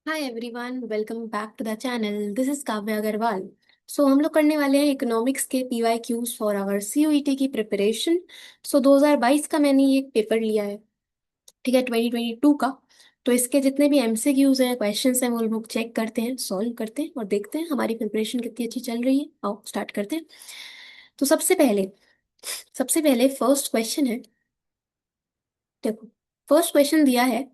Hi everyone, welcome back to the channel. This is Kavya Agarwal. सो हम लोग करने वाले हैं इकोनॉमिक्स के PYQs for our CUET की प्रिपरेशन। 2022 का मैंने ये पेपर लिया है, ठीक है, 2022 का। तो इसके जितने भी एमसीक्यूज हैं, क्वेश्चंस हैं, वो हम लोग चेक करते हैं, सॉल्व करते हैं और देखते हैं हमारी प्रिपरेशन कितनी अच्छी चल रही है। आओ स्टार्ट करते हैं। तो सबसे पहले फर्स्ट क्वेश्चन है। देखो, फर्स्ट क्वेश्चन दिया है,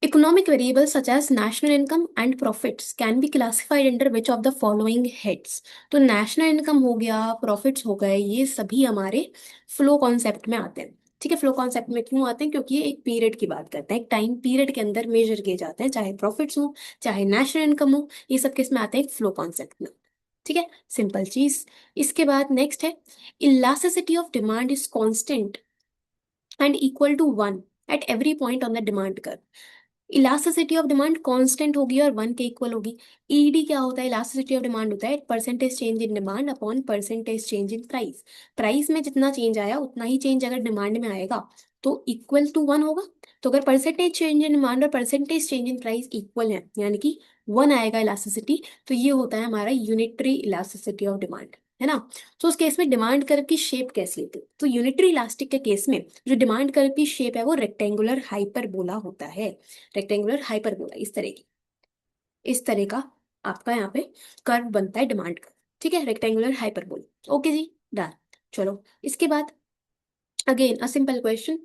economic variables such as national income and profits can be classified under which of the following heads। तो नेशनल इनकम हो गया, प्रॉफिट्स हो गए, ये सभी हमारे फ्लो कॉन्सेप्ट में आते हैं। ठीक है, फ्लो कॉन्सेप्ट में क्यों आते हैं? क्योंकि ये एक पीरियड की बात करते हैं, एक टाइम पीरियड के अंदर मेजर किए जाते हैं, चाहे प्रॉफिट्स हो चाहे नेशनल इनकम हो, ये सब किस में आते हैं? एक फ्लो कॉन्सेप्ट में। ठीक है, सिंपल चीज। इसके बाद नेक्स्ट है, elasticity of demand is constant and equal to one at every point on the demand curve. Elasticity of demand constant होगी और वन के इक्वल होगी। ईडी क्या होता है? इलास्टिसिटी ऑफ डिमांड होता है percentage change in demand upon percentage change in price. Price में जितना चेंज आया उतना ही चेंज अगर डिमांड में आएगा तो इक्वल टू वन होगा। तो अगर परसेंटेज चेंज इन डिमांड और percentage change in price equal है, यानी कि वन आएगा इलास्टिसिटी, तो ये होता है हमारा यूनिटरी इलास्टिसिटी ऑफ डिमांड, है ना। तो उस केस में डिमांड कर्व की शेप कैसी होती है? तो यूनिटरी इलास्टिक के केस में जो डिमांड कर्व की शेप है वो रेक्टेंगुलर हाइपरबोला होता है। रेक्टेंगुलर हाइपरबोला इस तरह का आपका यहाँ पे कर्व बनता है डिमांड का। ठीक है, रेक्टेंगुलर हाइपरबोला। ओके जी, डन। चलो इसके बाद again a simple question.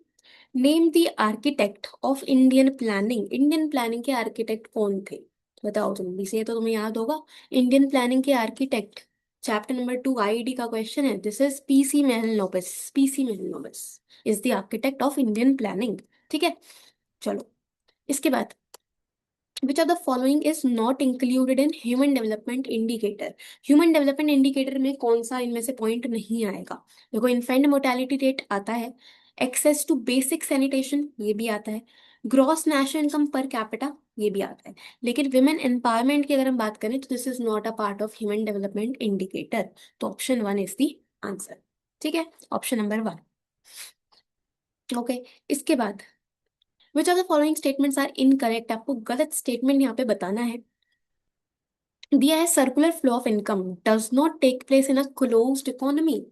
Name the architect of Indian planning. Indian planning के आर्किटेक्ट कौन थे? बताओ जल्दी से, तो तुम्हें याद होगा। इंडियन प्लानिंग के आर्किटेक्ट, चैप्टर नंबर 2 आईडी का क्वेश्चन है। This is PC Mahalanobis. PC Mahalanobis is the architect of Indian planning. ठीक है, चलो इसके बाद, which of the following is not included in human development indicator. Human development indicator में कौन सा इनमें से पॉइंट नहीं आएगा? देखो, इन्फेंट मोर्टेलिटी रेट आता है, एक्सेस टू बेसिक सैनिटेशन ये भी आता है, gross national income per capita ये भी आता है। लेकिन विमेन एम्पावरमेंट की अगर हम बात करें तो this is not a part of human development indicator. तो option one is the answer. ठीक है, ऑप्शन नंबर वन। ओके, इसके बाद, which of the following statements are incorrect. आपको गलत स्टेटमेंट यहाँ पे बताना है। दिया है, circular flow of income does not take place in a closed economy.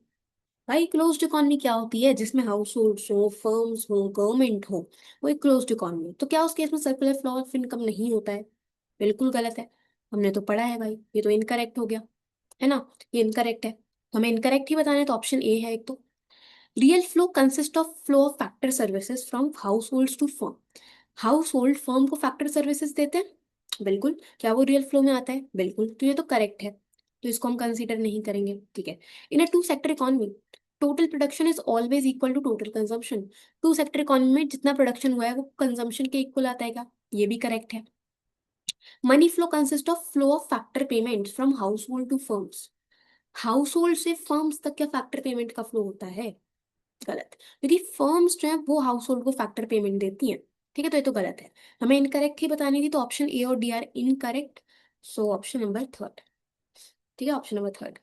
भाई क्लोज्ड इकोनॉमी क्या होती है? जिसमें हाउस होल्ड्स हो, फर्म्स हो, गवर्नमेंट हो, वो एक क्लोज्ड इकोनॉमी। तो क्या उस केस में सर्कुलर फ्लो ऑफ इनकम नहीं होता है? बिल्कुल गलत है। हमने तो पढ़ा है भाई, ये तो इनकरेक्ट हो गया, है ना। ये इनकरेक्ट है, हमें इनकरेक्ट ही बताना है, तो ऑप्शन ए है एक तो। Real flow consist of flow of factor services from household to firm. Household firm को फैक्टर सर्विसेज देते हैं, बिल्कुल। क्या वो रियल फ्लो में आता है? बिल्कुल, तो ये तो करेक्ट है, तो इसको हम कंसीडर नहीं करेंगे। ठीक है, in a two sector economy total production is always equal to total consumption. Two sector economy में जितना प्रोडक्शन हुआ है वो कंजम्पशन के इक्वल आता है क्या? ये भी करेक्ट है। Money flow consist of flow of factor payment from household to firms. Household से फर्म्स तक क्या फैक्टर पेमेंट का फ्लो होता है? गलत, क्योंकि फर्म्स जो है वो हाउस होल्ड को फैक्टर पेमेंट देती हैं। ठीक है, तो ये तो गलत है, हमें इनकरेक्ट ही बतानी थी, तो ऑप्शन ए और D R incorrect. So option number third. ठीक है, ऑप्शन नंबर थर्ड।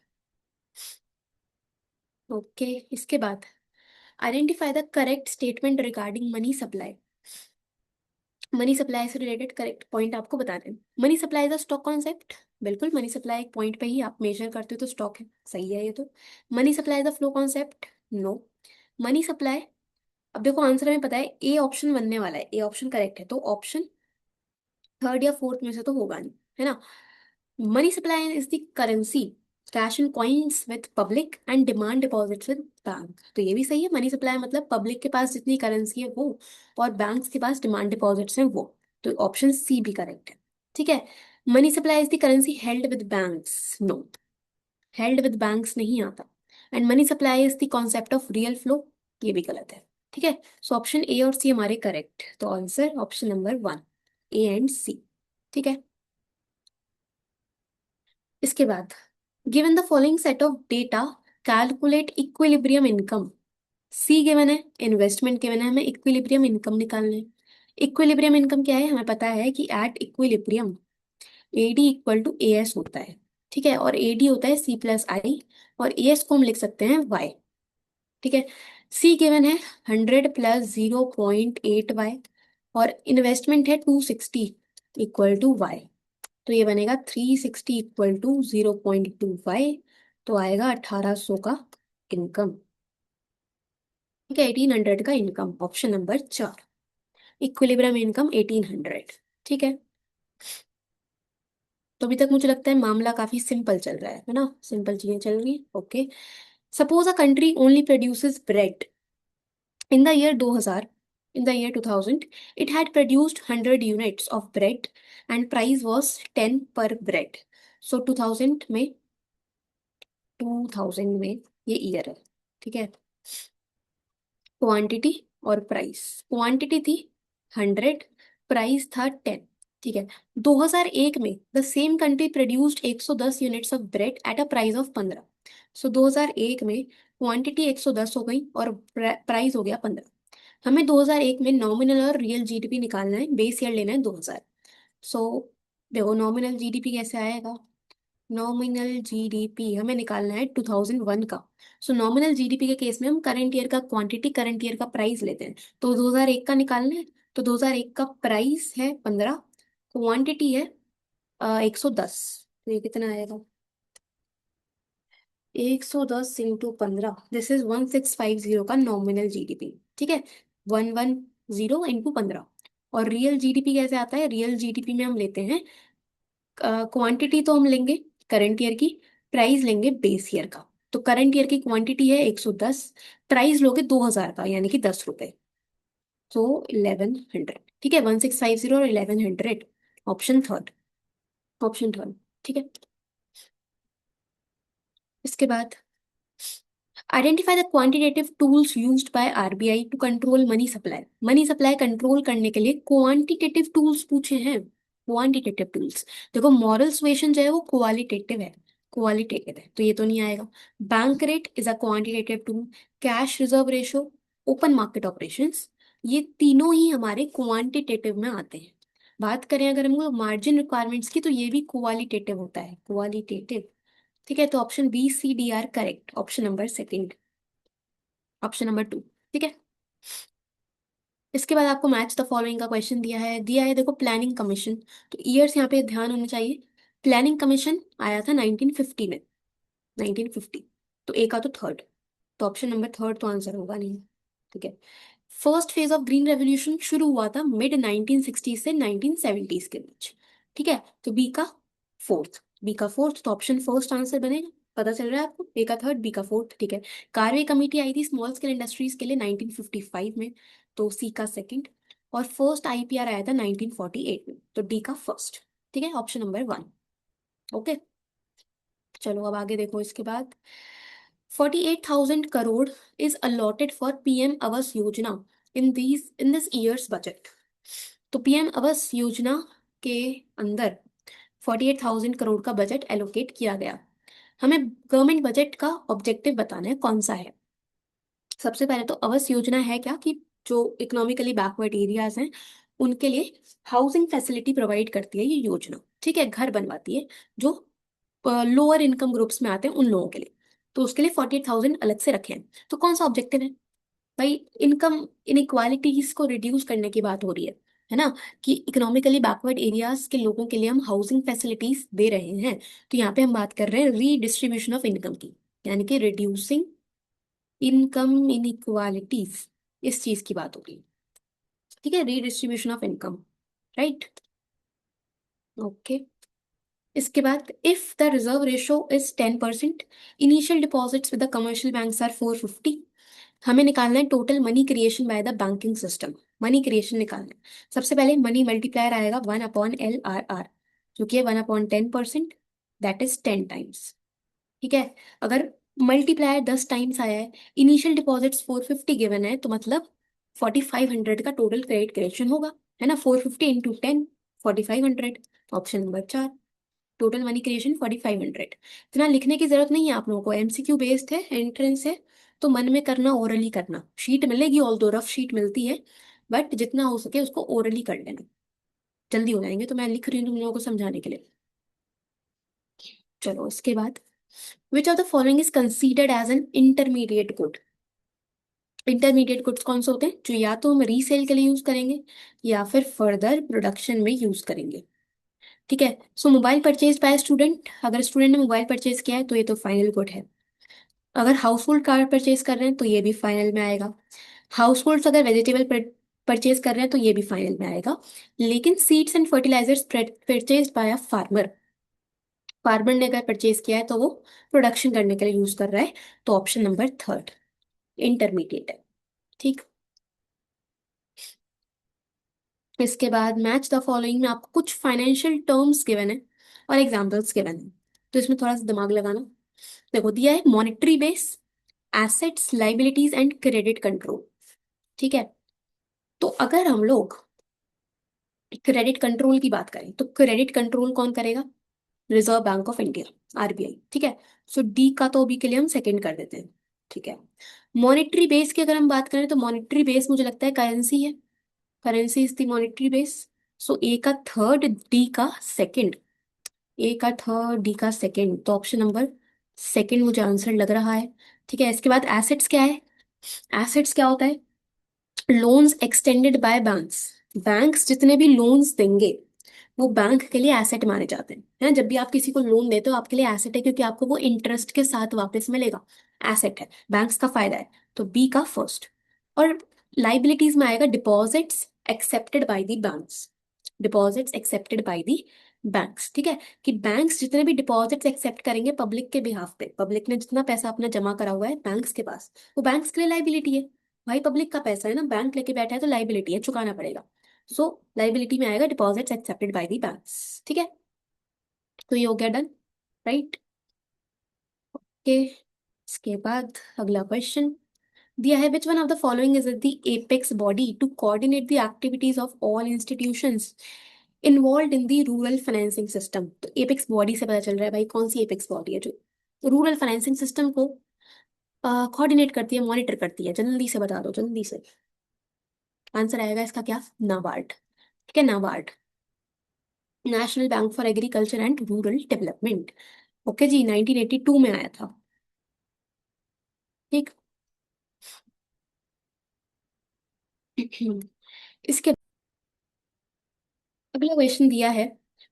ओके, इसके बाद, identify the correct statement regarding money supply. Money supply से रिलेटेड करेक्ट पॉइंट आपको बता दें। Money supply is a stock concept. बिल्कुल, मनी सप्लाई एक पॉइंट पे ही आप मेजर करते हो तो स्टॉक है, सही है ये तो। Money supply is a flow concept, no. Money supply, अब देखो आंसर हमें पता है, ए ऑप्शन बनने वाला है, ए ऑप्शन करेक्ट है, तो ऑप्शन थर्ड या फोर्थ में से तो होगा नहीं, है ना। Money supply is the currency, cash and coins with public and demand deposits with bank. तो ये भी सही है, मनी सप्लाई मतलब पब्लिक के पास जितनी करेंसी है वो, और बैंक्स के पास डिमांड डिपॉजिट्स हैं वो। तो ऑप्शन सी भी करेक्ट है। ठीक है, money supply is the currency held with banks, no, held with banks नहीं आता। And money supply is the concept of real flow, ये भी गलत है। ठीक है, सो ऑप्शन ए और सी हमारे करेक्ट, तो answer option number one, A and C. ठीक है, इसके बाद, given the following set of data calculate equilibrium income. C given है, इन्वेस्टमेंट गिवन है, हमें इक्विलिब्रियम इनकम निकालना है। इक्विलिब्रियम इनकम क्या है? हमें पता है कि at equilibrium AD equal to A S होता है। ठीक है, और एडी होता है सी प्लस आई, और ए एस को हम लिख सकते हैं वाई। ठीक है, सी गिवन है 100 प्लस 0.8 वाई, और इन्वेस्टमेंट है 260 इक्वल टू वाई। तो ये बनेगा 360 इक्वल टू 0.25, तो आएगा 1800 का इनकम। ठीक है, 1800 का income, option number 4। Equilibrium income 1800। ठीक है, तो अभी तक मुझे लगता है मामला काफी सिंपल चल रहा है ना, सिंपल चीजें चल रही है। Okay, suppose a country only produces bread in the year 2000, in the year 2000 it had produced 100 units of bread and price was 10 per bread। so 2000 में ये ईयर है। ठीक है, क्वांटिटी और प्राइस, क्वांटिटी थी 100, प्राइस था 10। ठीक है, 2001 में the same country produced 110 units of bread at a price of 15। सो 2001 में क्वांटिटी 110 हो गई और प्राइस हो गया 15। हमें 2001 में नॉमिनल और रियल जीडीपी निकालना है, बेस ईयर लेना है 2000। सो देखो नॉमिनल जीडीपी कैसे आएगा, नॉमिनल जीडीपी हमें निकालना है 2001 का। सो नॉमिनल जीडीपी के केस में हम करंट ईयर का क्वांटिटी, करंट ईयर का प्राइस लेते हैं। तो 2001 का निकालना है, तो 2001 का प्राइस है 15, क्वांटिटी है 110। तो ये कितना आएगा, 110 × 15, दिस इज 1650 का नॉमिनल जीडीपी। ठीक है, 110 × 15। और रियल जीडीपी कैसे आता है, रियल जीडीपी में हम लेते हैं क्वांटिटी तो हम लेंगे करंट ईयर की, प्राइस लेंगे बेस ईयर का। तो करंट ईयर की क्वांटिटी है 110, प्राइस लोगे 2000 का यानी कि 10 रुपए, तो 1100। ठीक है, 1650 और 1100, ऑप्शन थर्ड, ऑप्शन थर्ड। ठीक है, इसके बाद identify the quantitative tools used by RBI to control money supply. Money supply control करने के लिए क्वांटिटेटिव टूल्स पूछे हैं, क्वांटिटेटिव टूल्स। देखो मॉरल सुएशन जो है वो क्वालिटेटिव है, क्वालिटेटिव है, तो ये तो नहीं आएगा। Bank rate is a quantitative tool, cash reserve ratio, open market operations, ये तीनों ही हमारे क्वांटिटेटिव में आते हैं। बात करें अगर हम लोग मार्जिन रिक्वायरमेंट्स की, तो ये भी क्वालिटेटिव होता है, क्वालिटेटिव। ठीक है, तो option B C D are correct, option number second, option number 2। ठीक है, इसके बाद आपको मैच द फॉलोइंग का क्वेश्चन दिया है देखो प्लानिंग कमीशन। तो ईयर्स यहाँ पे ध्यान होना चाहिए। प्लानिंग कमीशन आया था 1950 में, 1950, तो ए का तो थर्ड, तो ऑप्शन नंबर थर्ड तो आंसर होगा नहीं। ठीक है, first phase of green revolution शुरू हुआ था मिड 1960 से 1970 के बीच। ठीक है, तो बी का फोर्थ, बी का फोर्थ, तो ऑप्शन फर्स्ट आंसर बनेगा। पता चल रहा है आपको, ए का थर्ड बी का फोर्थ। ठीक है, कार्वे कमेटी आई थी स्मॉल स्केल इंडस्ट्रीज के लिए 1955 में, तो सी का सेकंड। और फर्स्ट आईपीआर आया था 1948 में, तो डी का फर्स्ट। ठीक है, ऑप्शन नंबर 1। ओके, चलो अब आगे देखो। इसके बाद 48,000 crore is allotted for PM Awas Yojana in this years budget. तो पीएम आवास योजना के अंदर 48,000 करोड़ का बजट एलोकेट किया गया। हमें गवर्नमेंट बजट का ऑब्जेक्टिव बताना है कौन सा है। सबसे पहले तो आवास योजना है क्या, कि जो इकोनॉमिकली बैकवर्ड एरियाज हैं उनके लिए हाउसिंग फैसिलिटी प्रोवाइड करती है ये योजना। ठीक है, घर बनवाती है जो लोअर इनकम ग्रुप्स में आते हैं उन लोगों के लिए। तो उसके लिए 48,000 अलग से रखे हैं। तो कौन सा ऑब्जेक्टिव है भाई, इनकम इनइक्वालिटीज को रिड्यूस करने की बात हो रही है ना, कि इकोनॉमिकली बैकवर्ड एरियाज के लोगों के लिए हम हाउसिंग फैसिलिटीज दे रहे हैं। तो यहाँ पे हम बात कर रहे हैं रीडिस्ट्रीब्यूशन ऑफ इनकम की, यानी कि रिड्यूसिंग इनकम इनइक्वालिटीज, इस चीज की बात होगी। ठीक है, redistribution of income, right. Okay, इसके बाद if the reserve ratio is 10%, initial deposits with the commercial banks are 450। हमें निकालना है total money creation by the banking system. Money creation निकालना है, सबसे पहले मनी मल्टीप्लायर आएगा 1/LRR, जो कि है 1/10%, दैट इज 10 टाइम्स। ठीक है, अगर मल्टीप्लायर 10 टाइम्स आया है, इनिशियल डिपॉजिट्स 450 गिवन है, तो मतलब 4500 का टोटल क्रेडिट क्रिएशन होगा, है ना। 450 into 10, 4500, option number 4। Total money creation 4500। इतना लिखने की जरूरत नहीं है आप लोगों को, एमसीक्यू बेस्ड है, एंट्रेंस है, तो मन में करना, ओरली करना। शीट मिलेगी, ऑल दो रफ शीट मिलती है, बट जितना हो सके उसको ओरली कर लेना, जल्दी हो जाएंगे। तो मैं लिख रही हूँ तुम लोगों को समझाने के लिए। चलो इसके बाद which of the following is considered as an intermediate good. Intermediate goods कौन से होते हैं, जो या तो हम रीसेल के लिए यूज करेंगे या फिर फर्दर प्रोडक्शन में यूज करेंगे। ठीक है। सो मोबाइल परचेज बाय स्टूडेंट, अगर स्टूडेंट ने मोबाइल परचेज किया है तो ये तो फाइनल गुड है। अगर हाउस होल्ड कार परचेज कर रहे हैं तो ये भी फाइनल में आएगा। हाउस होल्ड्स अगर वेजिटेबल परचेज कर रहे हैं तो ये भी फाइनल में आएगा। लेकिन seeds and fertilizers purchase by a farmer, farmer ने अगर परचेज किया है तो वो प्रोडक्शन करने के लिए यूज कर रहा है, तो ऑप्शन नंबर थर्ड इंटरमीडिएट है। ठीक। इसके बाद मैच द फॉलोइंग में आपको कुछ फाइनेंशियल टर्म्स गिवन है और एग्जांपल्स गिवन है, तो इसमें थोड़ा सा दिमाग लगाना। देखो दिया है monetary base, assets, liabilities and credit control. ठीक है। तो अगर हम लोग क्रेडिट कंट्रोल की बात करें तो क्रेडिट कंट्रोल कौन करेगा, reserve bank of India, RBI. ठीक है। सो डी का तो अभी के लिए हम सेकंड कर देते हैं। ठीक है। मॉनेटरी बेस की अगर हम बात करें तो मॉनेटरी बेस मुझे लगता है करेंसी है, currency is the monetary base. So A का थर्ड, डी का सेकंड, ए का थर्ड डी का सेकंड, तो ऑप्शन नंबर सेकंड मुझे आंसर लग रहा है। ठीक है। इसके बाद एसेट्स क्या है, एसेट्स क्या होता है, loans extended by banks, banks जितने भी लोन्स देंगे वो बैंक के लिए एसेट माने जाते हैं, है ना। जब भी आप किसी को लोन देते हो आपके लिए एसेट है, क्योंकि आपको वो इंटरेस्ट के साथ वापस मिलेगा, एसेट है, बैंक्स का फायदा है। तो बी का फर्स्ट। और लाइबिलिटीज में आएगा deposits accepted by the banks, deposits accepted by the banks. ठीक है। कि बैंक्स जितने भी डिपॉजिट्स एक्सेप्ट करेंगे पब्लिक के बिहाफ पे, पब्लिक ने जितना पैसा अपना जमा करा हुआ है बैंक्स के पास, वो बैंक्स के लिए लाइबिलिटी है। भाई पब्लिक का पैसा है ना, बैंक लेके बैठा है तो लाइबिलिटी है, चुकाना पड़ेगा। सो लाइबिलिटी में आएगा deposits accepted by the banks. ठीक है। तो ये हो गया डन, राइट। ओके। इसके बाद अगला क्वेश्चन दिया है, which one of the following is the apex body to coordinate the activities of all institutions involve in the rural financing system. तो एपेक्स बॉडी से पता चल रहा है भाई कौन सी एपेक्स बॉडी है जो रूरल फाइनेंसिंग सिस्टम को कोऑर्डिनेट करती है, मॉनिटर करती है। जल्दी से बता दो जल्दी से। आंसर आएगा इसका क्या, नाबार्ड। ठीक है, NABARD, national bank for agriculture and rural development. Okay जी, 1982 में आया था। ठीक। इसके अगला क्वेश्चन दिया है,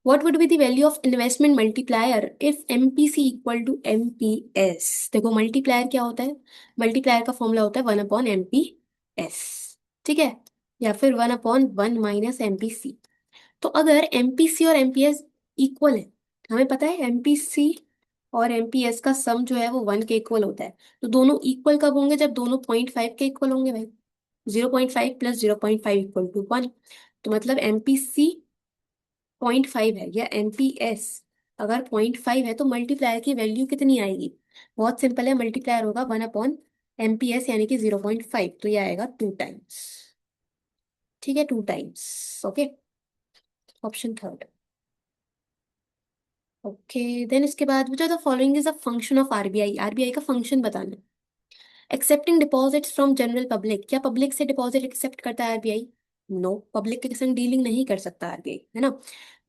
what would be the value of investment multiplier if MPC equal to MPS. देखो मल्टीप्लायर क्या होता है, मल्टीप्लायर का फॉर्मूला होता है 1/MPS। ठीक है। या फिर 1/1 - MPC। तो अगर एमपीसी और एमपीएस इक्वल है, हमें पता है एमपीसी और एमपीएस का सम जो है वो 1 के इक्वल होता है। तो दोनों इक्वल कब होंगे, जब दोनों 0.5 के इक्वल होंगे भाई। 0.5 + 0.5 इक्वल टू 1। तो मतलब एमपीसी 0.5 है या एमपीएस अगर 0.5 है तो मल्टीप्लायर की वैल्यू कितनी आएगी, बहुत सिंपल है, मल्टीप्लायर होगा 1/MPS यानी कि 0.5, तो ये आएगा 2 टाइम्स। ठीक है, 2 times. Okay, option third. Okay then इसके बाद which are the following is a function of RBI, RBI का फंक्शन बताना। Accepting deposits from general public, क्या पब्लिक से डिपॉजिट एक्सेप्ट करता है आरबीआई, नो, पब्लिक के संग डीलिंग नहीं कर सकता आरबीआई, है ना।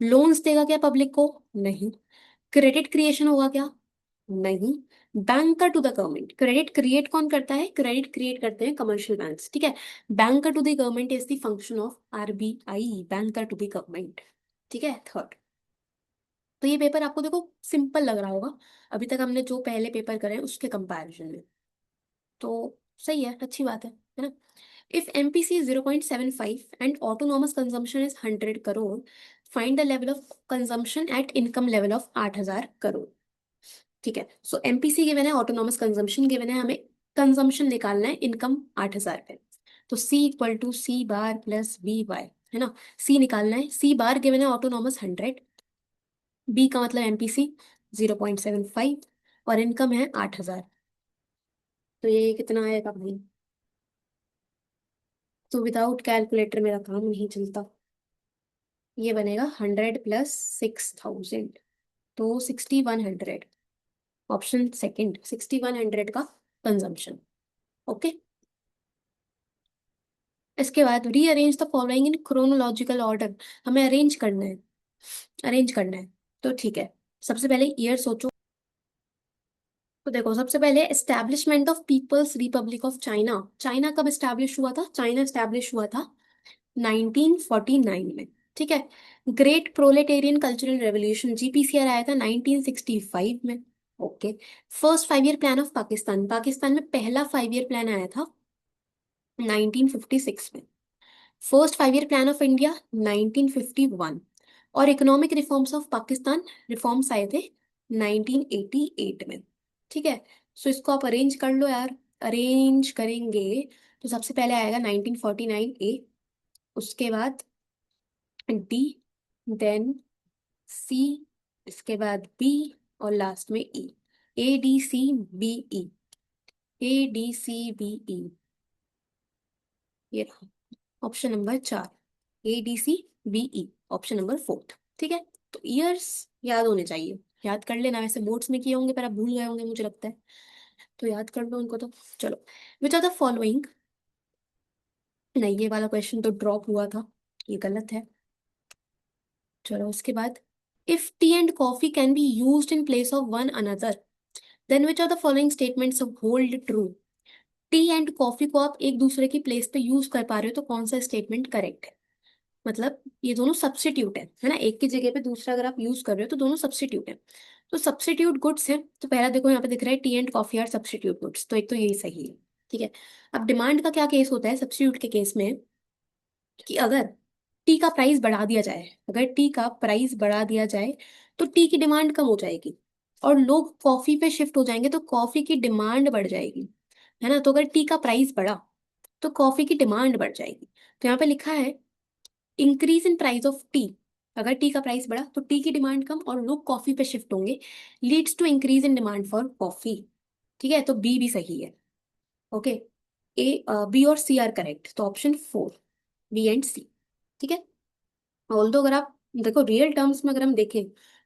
लोन्स देगा क्या पब्लिक को, नहीं। क्रेडिट क्रिएशन होगा क्या, नहीं। Banker to the government, credit create कौन करता है, क्रेडिट क्रिएट करते हैं कमर्शियल बैंक्स। ठीक है। Banker to the government is the function of RBI, banker to the government. ठीक है, थर्ड। तो ये पेपर आपको देखो सिंपल लग रहा होगा अभी तक हमने जो पहले पेपर करे हैं उसके कंपैरिजन में, तो सही है, अच्छी बात है ना। If MPC is 0.75 and autonomous consumption is 100 crore, find the level of consumption at income level of 8,000 crore. ठीक है। सो एमपीसी गिवन है, ऑटोनॉमस कंजम्पशन गिवन है, हमें कंजम्पशन निकालना है इनकम 8,000 पे। तो C equal to C bar plus B Y, है ना। सी निकालना है, सी बार गिवन है ऑटोनॉमस 100, बी का मतलब एमपीसी 0.75 और इनकम है 8,000। तो ये कितना आएगा भाई, तो विदाउट कैलकुलेटर मेरा काम नहीं चलता। ये बनेगा 100 + 6,000, तो 6,100, ऑप्शन सेकंड 6,100 का कंजम्पशन। ओके। इसके बाद rearrange the following in chronological order, हमें अरेंज करना है, अरेंज करना है। तो ठीक है, सबसे पहले ईयर सोचो, तो देखो, सबसे पहले establishment of People's Republic of China. China कब एस्टैब्लिश हुआ था? चाइना एस्टैब्लिश हुआ था 1949 में। ठीक है। Great proletarian cultural revolution, GPCR, आया था 1965 में। Okay. First 5 year plan of Pakistan, Pakistan में पहला 5 ईयर प्लान आया था 1956 में। First 5 year plan of India 1951। और economic reforms of Pakistan, reforms आए थे 1988 में। ठीक है। सो इसको आप अरेंज कर लो यार। अरेंज करेंगे तो सबसे पहले आएगा 1949 ए, उसके बाद डी, देन सी, इसके बाद बी, और लास्ट में E. A D C B E, A D C B E, ये रहा option number 4। A D C B E, option number 4। ठीक है। तो ईयर्स याद होने चाहिए, याद कर लेना। वैसे बोर्ड्स में किए होंगे पर आप भूल गए होंगे मुझे लगता है, तो याद कर लो उनको तो। चलो, विच आर द फॉलोइंग, नहीं ये वाला क्वेश्चन तो ड्रॉप हुआ था, ये गलत है। चलो उसके बाद, if tea and coffee can be used in place of one another, then which are the following statements hold true. Tea and coffee को आप एक दूसरे की प्लेस पे यूज कर पा रहे हो तो कौन सा स्टेटमेंट करेक्ट है? मतलब ये दोनों सब्स्टिट्यूट है ना, एक की जगह पे दूसरा अगर आप यूज कर रहे हो तो दोनों सब्स्टिट्यूट है। तो सब्स्टिट्यूट गुड्स है, तो पहला देखो यहाँ पे दिख रहा है tea and coffee are substitute goods, तो एक तो यही सही है। ठीक है। अब डिमांड का क्या केस होता है सब्स्टिट्यूट के केस में, कि अगर टी का प्राइस बढ़ा दिया जाए, अगर टी का प्राइस बढ़ा दिया जाए तो टी की डिमांड कम हो जाएगी और लोग कॉफी पे शिफ्ट हो जाएंगे, तो कॉफी की डिमांड बढ़ जाएगी, है ना। तो अगर टी का प्राइस बढ़ा तो कॉफी की डिमांड बढ़ जाएगी। तो यहाँ पे लिखा है increase in price of T, अगर टी का प्राइस बढ़ा तो टी की डिमांड कम और लोग कॉफी पे शिफ्ट होंगे, leads to increase in demand for coffee. ठीक है, तो बी भी सही है। ओके। ए, बी और सी आर करेक्ट, तो ऑप्शन 4, बी एंड सी। ठीक है। ऑल्दो अगर आप देखो रियल टर्म्स में अगर हम देखें,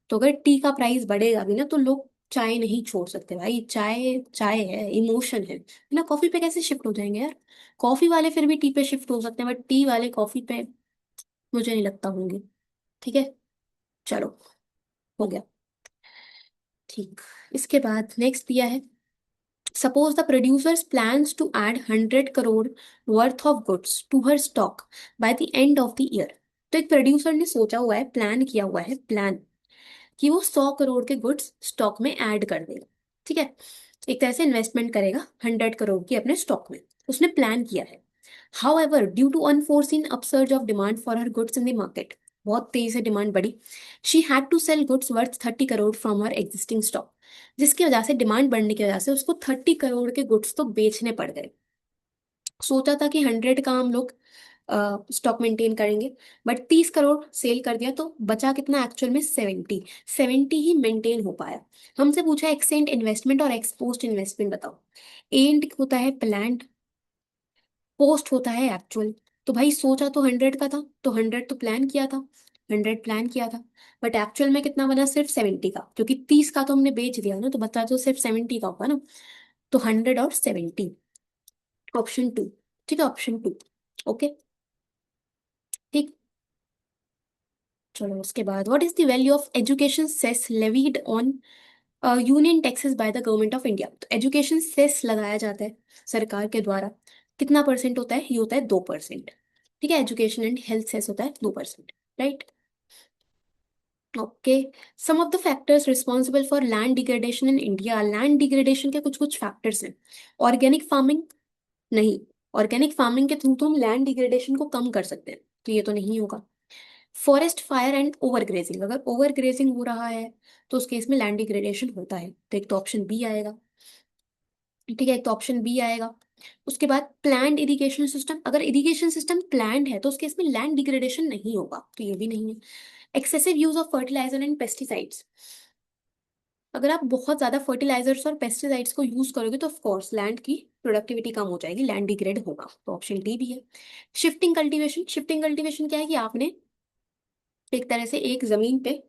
तो अगर टी का प्राइस बढ़ेगा भी ना तो लोग चाय नहीं छोड़ सकते भाई, चाय चाय है, इमोशन है ना। कॉफी पे कैसे शिफ्ट हो जाएंगे यार? कॉफी वाले फिर भी टी पे शिफ्ट हो सकते हैं बट टी वाले कॉफी पे मुझे नहीं लगता होंगे। ठीक है। चलो, हो गया। ठीक। इसके बाद नेक्स्ट दिया है, suppose the producers plans to add 100 crore worth of goods to her stock by the end of the year. तो एक प्रोड्यूसर ने सोचा हुआ है, प्लान किया हुआ है, प्लान कि वो 100 करोड़ के गुड्स स्टॉक में ऐड कर देगा। ठीक है। एक तरह से इन्वेस्टमेंट करेगा 100 करोड़ की अपने स्टॉक में, उसने प्लान किया है। However, due to unforeseen upsurge of demand for her goods in the market, बहुत तेजी से डिमांड बढ़ी, she had to sell goods worth 30 crore from her existing stock, जिसकी वजह से डिमांड बढ़ने की वजह से उसको 30 करोड़ के गुड्स तो बेचने पड़ गए। सोचा था कि 100 का हम लोग स्टॉक मेंटेन करेंगे, बट 30 करोड़ सेल कर दिया तो बचा कितना एक्चुअल में? 70 ही मेंटेन हो पाया। हमसे पूछा एक्सेंट इन्वेस्टमेंट और एक्सपोस्ट इन्वेस्टमेंट बताओ। एंड होता है प्लान्ड, पोस्ट होता है एक्चुअल। तो भाई सोचा तो 100 का था, तो 100 तो प्लान किया था, 100 प्लान किया था, बट एक्चुअल में कितना बना? सिर्फ 70 का, क्योंकि 30 का तो हमने बेच दिया ना, तो बता तो सिर्फ 70 का होगा ना। तो 100 और 70, ऑप्शन 2। ठीक है, ऑप्शन 2। ओके। ठीक। चलो उसके बाद, what is the value of education cess levied on union taxes by the government of India. तो एजुकेशन सेस लगाया जाता है सरकार के द्वारा, कितना परसेंट होता है? ये होता है 2%। ठीक है, एजुकेशन एंड हेल्थ सेस होता है 2%। Right. Okay. Some of the factors responsible for land degradation in India, land degradation के कुछ कुछ फैक्टर्स हैं। ऑर्गेनिक फार्मिंग, नहीं, ऑर्गेनिक फार्मिंग के थ्रू तो हम लैंड डिग्रेडेशन को कम कर सकते हैं, तो ये तो नहीं होगा। Forest fire and over grazing, अगर ओवर ग्रेजिंग हो रहा है तो उस केस में लैंड डिग्रेडेशन होता है, तो एक तो ऑप्शन बी आएगा। ठीक है, एक तो ऑप्शन बी आएगा। उसके बाद प्लान्ड इरिगेशन सिस्टम, अगर इरिगेशन सिस्टम प्लान्ड है तो उस केस में लैंड डिग्रेडेशन नहीं होगा, तो ये भी नहीं है। Excessive use of fertilizer and pesticides, अगर आप बहुत ज्यादा फर्टिलाइजर्स और पेस्टिसाइड्स को यूज करोगे तो ऑफकोर्स लैंड की प्रोडक्टिविटी कम हो जाएगी, लैंड डिग्रेड होगा, तो ऑप्शन डी भी है। शिफ्टिंग कल्टीवेशन, शिफ्टिंग कल्टीवेशन क्या है कि आपने एक तरह से एक जमीन पे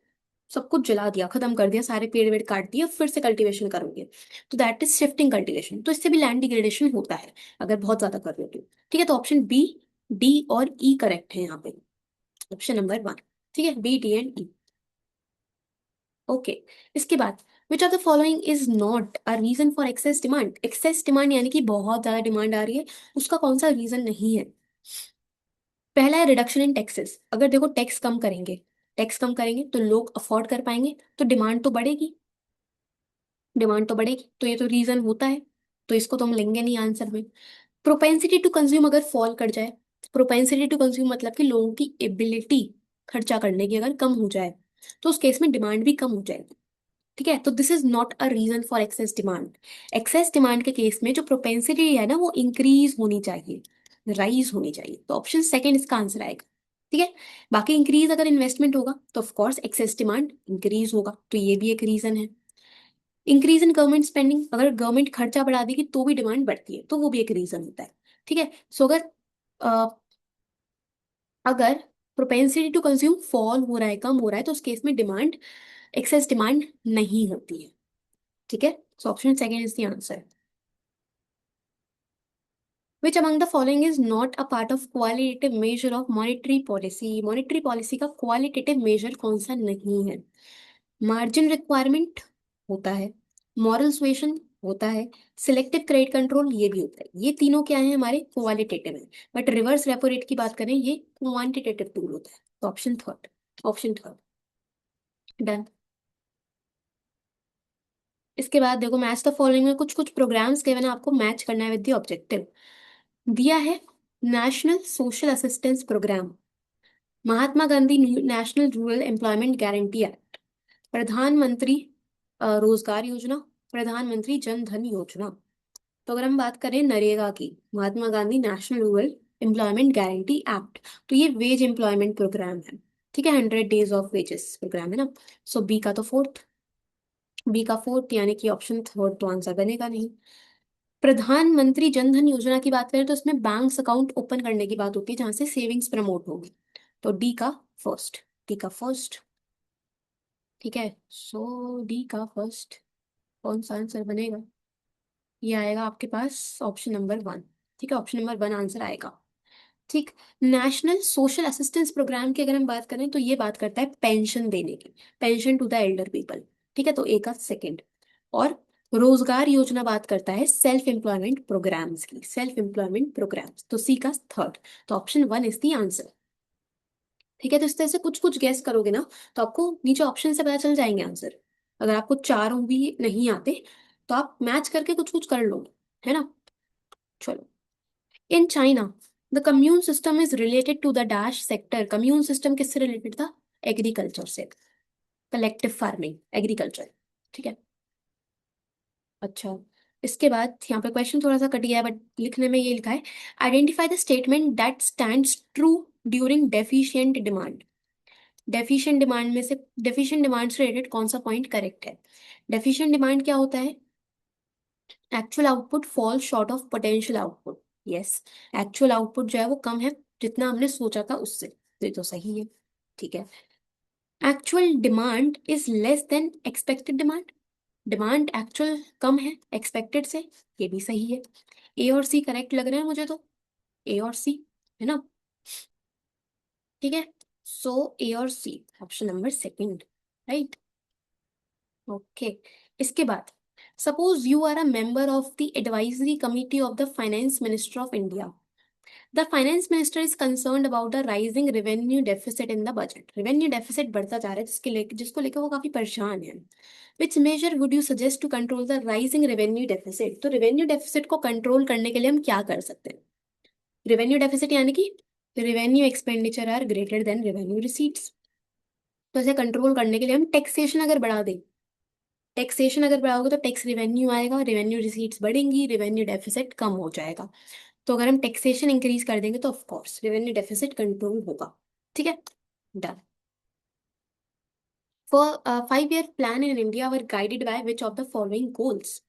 सब कुछ जला दिया, खत्म कर दिया, सारे पेड़ वेड़ काट दिए, फिर से कल्टीवेशन करोगे, तो दैट इज शिफ्टिंग कल्टीवेशन, तो इससे भी लैंड डिग्रेडेशन होता है अगर बहुत ज्यादा कर रहे हो तो। ठीक है, तो ऑप्शन बी, डी और ई करेक्ट है यहाँ पे, ऑप्शन नंबर 1। ठीक है, B D and E. Okay. इसके बाद which of the following is not a reason for excess demand? Excess demand यानी कि बहुत ज्यादा डिमांड आ रही है, उसका कौन सा रीजन नहीं है? पहला है रिडक्शन इन टैक्सेस। अगर देखो टैक्स कम करेंगे, टैक्स कम करेंगे तो लोग अफोर्ड कर पाएंगे, तो डिमांड तो बढ़ेगी, डिमांड तो बढ़ेगी, तो ये तो रीजन होता है, तो इसको तो हम लेंगे नहीं आंसर में। प्रोपेंसिटी टू कंज्यूम अगर फॉल कर जाए, प्रोपेंसिटी टू कंज्यूम मतलब कि लोगों की एबिलिटी खर्चा करने की अगर कम हो जाए, तो उस केस में डिमांड भी कम हो जाएगी। ठीक है, तो this is not a reason for excess demand. Excess demand के केस में जो प्रोपेंसिटी है ना वो इंक्रीज होनी चाहिए, राइज होनी चाहिए, तो ऑप्शन सेकंड इसका आंसर आएगा। ठीक है, बाकी इंक्रीज अगर इन्वेस्टमेंट होगा तो of course excess demand increase होगा, तो ये भी एक रीजन है। इंक्रीज इन गवर्नमेंट स्पेंडिंग, अगर गवर्नमेंट खर्चा बढ़ा देगी तो भी डिमांड बढ़ती है, तो वो भी एक रीजन होता है। ठीक है, सो अ, अगर प्रोपेंसिटी टू कंज्यूम फॉल हो रहा है, कम हो रहा है, तो उस केस में डिमांड, एक्सेस डिमांड नहीं होती है। ठीक है, so option second is the answer. Which among the following is not a part of qualitative measure of monetary policy? Monetary policy का क्वालिटेटिव मेजर कौन सा नहीं है? मार्जिन रिक्वायरमेंट होता है, मॉरल सुएशन होता है, सिलेक्टिव क्रेडिट कंट्रोल ये भी होता है। ये तीनों क्या है हमारे क्वालिटेटिव है, बट रिवर्स रेपो रेट की बात करें ये क्वांटिटेटिव टूल होता है, तो option third, option third. Done. इसके बाद देखो मैच द फॉलोइंग में कुछ कुछ प्रोग्राम्स के मैंने आपको मैच करना है विद द ऑब्जेक्टिव दिया है। National social assistance programme, Mahatma Gandhi national rural employment guarantee act, Pradhan Mantri Rozgar योजना, प्रधानमंत्री जन धन योजना। तो अगर हम बात करें नरेगा की, Mahatma Gandhi national rural employment guarantee act, तो ये वेज एम्प्लॉयमेंट प्रोग्राम है। ठीक है, 100 डेज ऑफ वेजेस प्रोग्राम है ना। सो बी का तो फोर्थ, बी का फोर्थ यानी कि ऑप्शन थर्ड तो आंसर बनेगा नहीं। प्रधानमंत्री जन धन योजना की बात करें तो इसमें बैंक अकाउंट ओपन करने की बात होती है जहां से सेविंग्स प्रमोट होगी, तो डी का फर्स्ट, डी का फर्स्ट। ठीक है, सो डी का फर्स्ट कौन सा आंसर बनेगा? ये आएगा आपके पास ऑप्शन नंबर वन। ठीक है, ऑप्शन नंबर वन आंसर आएगा। ठीक, नेशनल सोशल असिस्टेंस प्रोग्राम की अगर हम बात करें तो ये बात करता है पेंशन देने की, pension to the elder people. ठीक है, तो ए का सेकेंड। और रोजगार योजना बात करता है सेल्फ एम्प्लॉयमेंट प्रोग्राम्स की, सेल्फ एम्प्लॉयमेंट प्रोग्राम्स, तो सी का थर्ड, तो option one is the answer. ठीक है, तो इस तरह से कुछ कुछ गेस करोगे ना तो आपको नीचे ऑप्शन से पता चल जाएंगे आंसर। अगर आपको चारों भी नहीं आते तो आप मैच करके कुछ कुछ कर लो, है ना। चलो, in China the commune system is related to the dash sector, commune system किससे रिलेटेड था? एग्रीकल्चर से, कलेक्टिव फार्मिंग, एग्रीकल्चर। ठीक है, अच्छा। इसके बाद यहाँ पे क्वेश्चन थोड़ा सा कट गया है बट लिखने में ये लिखा है, identify the statement that stands true during deficient demand. Deficient demand में से, डेफिशिएंट डिमांड से रिलेटेड कौन सा पॉइंट करेक्ट है? डेफिशिएंट डिमांड क्या होता है? Actual output fall short of potential output. Yes, actual output जो है वो कम है जितना हमने सोचा था उससे, तो ये तो सही है। ठीक है, actual demand is less than expected demand, demand actual कम है एक्सपेक्टेड से, ये भी सही है। ए और सी करेक्ट लग रहे हैं मुझे तो, ए और सी, है ना। ठीक है, सो ए और C option number second, right. Okay, इसके बाद suppose you are a member of the advisory committee of the finance minister of India. The finance minister is concerned about the rising revenue deficit in the budget, revenue deficit बढ़ता जा रहा है जिसको लेकर वो काफी परेशान है। Which measure would you suggest to control the rising revenue deficit? तो रेवेन्यू डेफिसिट को कंट्रोल करने के लिए हम क्या कर सकते हैं? रेवेन्यू डेफिसिट यानी कि revenue expenditure are greater than revenue receipts, तो इसे कंट्रोल करने के लिए हम टैक्सेशन अगर बढ़ा दें, टैक्सेशन अगर बढ़ाओगे तो टैक्स रेवेन्यू आएगा, रेवेन्यू रिसीट्स बढ़ेंगी, रेवेन्यू डेफिसिट कम हो जाएगा। तो अगर हम टैक्सेशन इंक्रीज कर देंगे तो of course revenue deficit control होगा। ठीक है, done. For 5 year plan in India were guided by which of the following goals?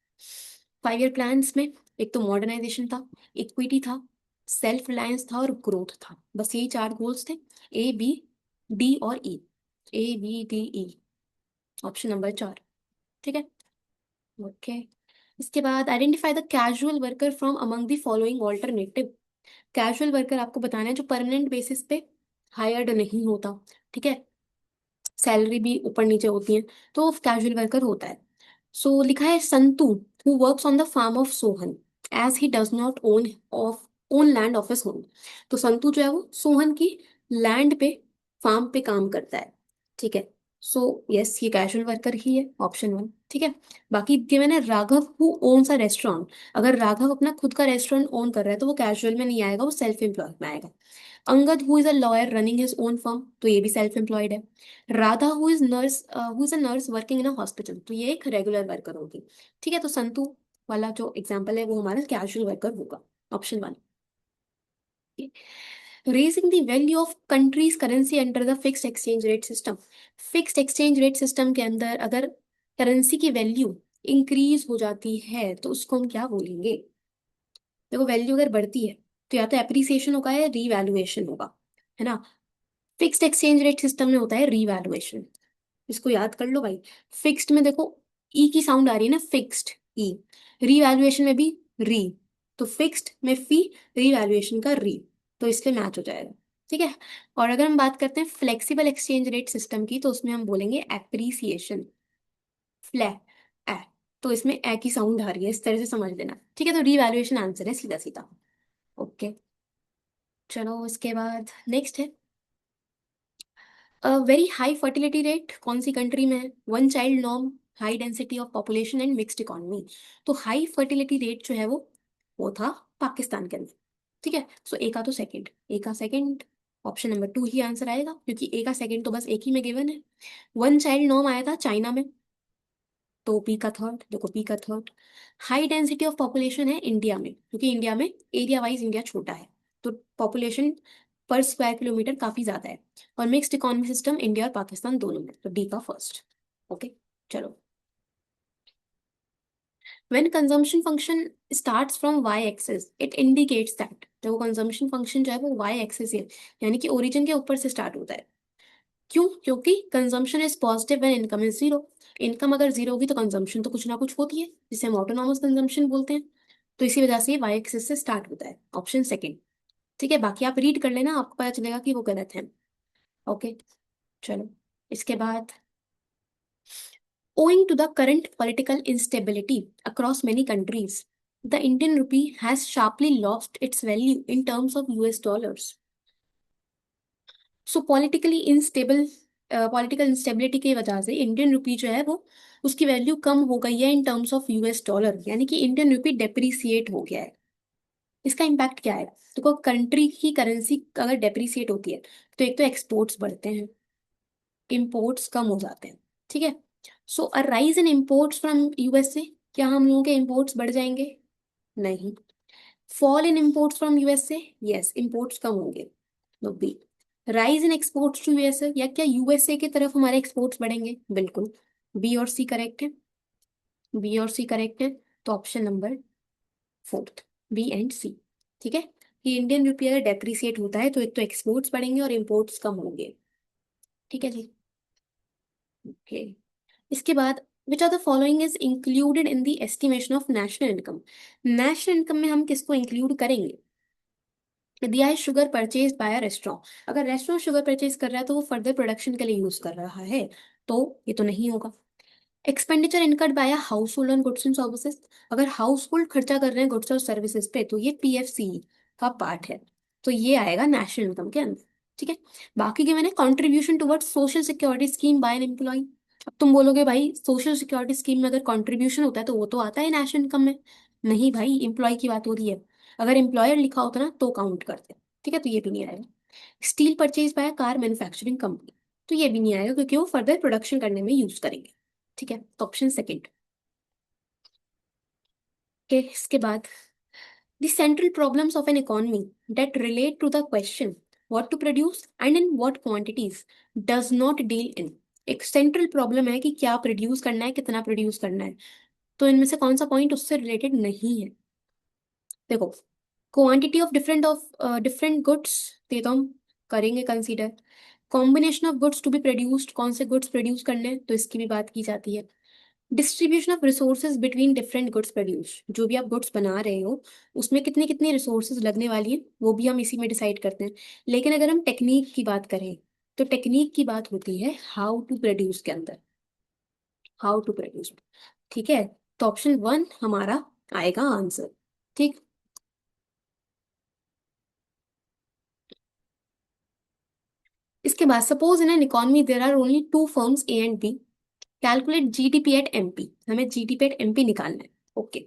5 year plans में एक तो मॉडर्नाइजेशन था, इक्विटी था, सेल्फ रिलायंस था और ग्रोथ था, बस यही चार गोल्स थे, ए बी डी और E, A B D E, option number चार। ठीक है, ओके। इसके बाद identify the casual worker from among the following alternative. Casual worker आपको बताना है जो परमानेंट बेसिस पे हायर्ड नहीं होता, ठीक है, सैलरी भी ऊपर नीचे होती है, तो कैजुअल वर्कर होता है। सो लिखा है Santu who works on the farm of Sohan as he does not own land of his home. तो संतु जो है वो सोहन की लैंड पे फार्म पे काम करता है। ठीक है। सो यस ये कैजुअल वर्कर ही है, ऑप्शन वन। ठीक है। बाकी गिवन है Raghav who owns a restaurant. अगर राघव अपना खुद का रेस्टोरेंट ओन कर रहा है तो वो कैजुअल में नहीं आएगा, वो सेल्फ एम्प्लॉयड में आएगा। Angad who is a lawyer running his own firm, तो ये भी सेल्फ एम्प्लॉयड है। Radha who is a nurse working in a hospital, तो ये एक रेगुलर वर्कर होगी। ठीक है। तो संतु वाला जो एग्जाम्पल है वो हमारा कैजुअल वर्कर होगा, option one. Raising the value of countries currency under the fixed exchange rate system. Fixed exchange rate system के अंदर अगर करेंसी की वैल्यू इंक्रीज हो जाती है तो उसको हम क्या बोलेंगे? देखो वैल्यू अगर बढ़ती है तो या तो एप्रिसिएशन होगा या रीवैल्यूएशन होगा, है ना। फिक्स्ड एक्सचेंज रेट सिस्टम में होता है रीवैल्यूएशन। इसको याद कर लो भाई। फिक्स्ड में देखो ई की साउंड आ रही है ना, फिक्स्ड ई। रीवैल्यूएशन में भी री। तो फिक्स्ड में फी, रीवैल्यूएशन का री। तो इसलिए मैच हो जाएगा। ठीक है। और अगर हम बात करते हैं फ्लेक्सिबल एक्सचेंज रेट सिस्टम की तो उसमें हम बोलेंगे एप्रिसिएशन। फ्लै ए। तो इसमें ए की साउंड आ रही है, इस तरह से समझ लेना। ठीक है। तो रीवैल्यूएशन आंसर है सीधा सीधा। ओके। चलो इसके बाद नेक्स्ट है वेरी हाई फर्टिलिटी रेट कौन सी कंट्री में है? One child norm, high density of population and mixed economy. तो हाई फर्टिलिटी रेट जो है वो था पाकिस्तान के अंदर। ठीक है। सो ए का तो सेकंड, ए का सेकंड, ऑप्शन नंबर टू ही आंसर आएगा क्योंकि ए का सेकंड तो बस एक ही में गिवन है। वन चाइल्ड नॉर्म आया था चाइना में, तो पी का थर्ड, देखो पी का third. High density of population है इंडिया में क्योंकि इंडिया में एरिया वाइज इंडिया छोटा है, तो पॉपुलेशन पर स्क्वायर किलोमीटर काफी ज्यादा है। और मिक्स्ड इकोनॉमी सिस्टम इंडिया और पाकिस्तान दोनों में, तो डी का फर्स्ट। ओके। चलो। When consumption function starts from Y axis it indicates that, तो कंजम्पशन फंक्शन जो है वो वाई एक्सिस है, यानी कि ओरिजिन के ऊपर से स्टार्ट होता है। क्यों? क्योंकि consumption is positive when income is zero. Income अगर जीरो होगी तो कंजम्पशन तो कुछ ना कुछ होती है, जिसे हम ऑटोनॉमस कंजम्पशन बोलते हैं। तो इसी वजह से ये वाई एक्सिस से स्टार्ट होता है, ऑप्शन सेकंड। ठीक है। बाकी आप रीड कर लेना, आपको पता चलेगा कि वो गलत है। ओके। चलो इसके बाद owing to the current political instability across many countries, the Indian rupee has sharply lost its value in terms of US dollars. So political instability की वजह से इंडियन रुपी जो है वो उसकी वैल्यू कम हो गई है in terms of US dollar, यानी कि इंडियन रुपी डेप्रिसिएट हो गया है। इसका इम्पैक्ट क्या है? देखो कंट्री की करेंसी अगर डेप्रिसिएट होती है तो एक तो एक्सपोर्ट्स बढ़ते हैं, इम्पोर्ट्स कम हो जाते हैं। ठीक है। So a rise in imports from USA, क्या हम लोगों के इम्पोर्ट्स बढ़ जाएंगे? नहीं। Fall in imports from USA, yes imports कम होंगे। तो बी। Rise in exports to USA, या क्या यूएसए की तरफ हमारे एक्सपोर्ट्स बढ़ेंगे? बिल्कुल। बी और सी करेक्ट है, बी और सी करेक्ट है। तो option number fourth, B and C. ठीक है। कि इंडियन रुपया अगर डेप्रिसिएट होता है तो एक तो एक्सपोर्ट्स बढ़ेंगे और इम्पोर्ट्स कम होंगे। ठीक है जी। ओके। इसके बाद which are the following is included in the estimation of national income. National income में हम किसको इंक्लूड करेंगे? दिया है sugar purchase by a restaurant. अगर रेस्टोरेंट शुगर परचेज कर रहा है तो वो फर्दर प्रोडक्शन के लिए यूज कर रहा है, तो ये तो नहीं होगा। Expenditure incurred by house hold on goods and services. अगर हाउस होल्ड खर्चा कर रहे हैं गुड्स और सर्विसेज पे तो ये पीएफसी का पार्ट है, तो ये आएगा नेशनल इनकम के अंदर। ठीक है। बाकी के मैंने contribution towards social security scheme by an employ. अब तुम बोलोगे भाई सोशल सिक्योरिटी स्कीम में अगर कंट्रीब्यूशन होता है तो वो तो आता है नेशनल इनकम में। नहीं भाई, एम्प्लॉय की बात हो रही है। अगर एम्प्लॉयर लिखा होता ना तो काउंट करते। ठीक है। तो ये भी नहीं आएगा। Steel purchase by car manufacturing company, तो ये भी नहीं आएगा क्योंकि वो फर्दर प्रोडक्शन करने में यूज करेंगे। ठीक है। तो ऑप्शन सेकंड के। इसके बाद the central problems of an economy that relate to the question what to produce and in what quantities does not deal in. एक सेंट्रल प्रॉब्लम है कि क्या प्रोड्यूस करना है, कितना प्रोड्यूस करना है, तो इनमें से कौन सा पॉइंट उससे रिलेटेड नहीं है? देखो क्वांटिटी ऑफ डिफरेंट गुड्स, ये तो हम करेंगे consider. Combination of goods to be produced, कौन से गुड्स प्रोड्यूस करने हैं तो इसकी भी बात की जाती है। Distribution of resources between different goods produce, जो भी आप गुड्स बना रहे हो उसमें कितनी कितनी रिसोर्सेज लगने वाली है वो भी हम इसी में डिसाइड करते हैं। लेकिन अगर हम टेक्निक की बात करें तो टेक्निक की बात होती है हाउ टू प्रोड्यूस के अंदर, हाउ टू प्रोड्यूस। ठीक है, तो ऑप्शन वन हमारा आएगा आंसर। ठीक। इसके बाद suppose in an economy there are only two firms A and B, calculate GDP at MP. हमें जीडीपी एट एमपी निकालना है। ओके,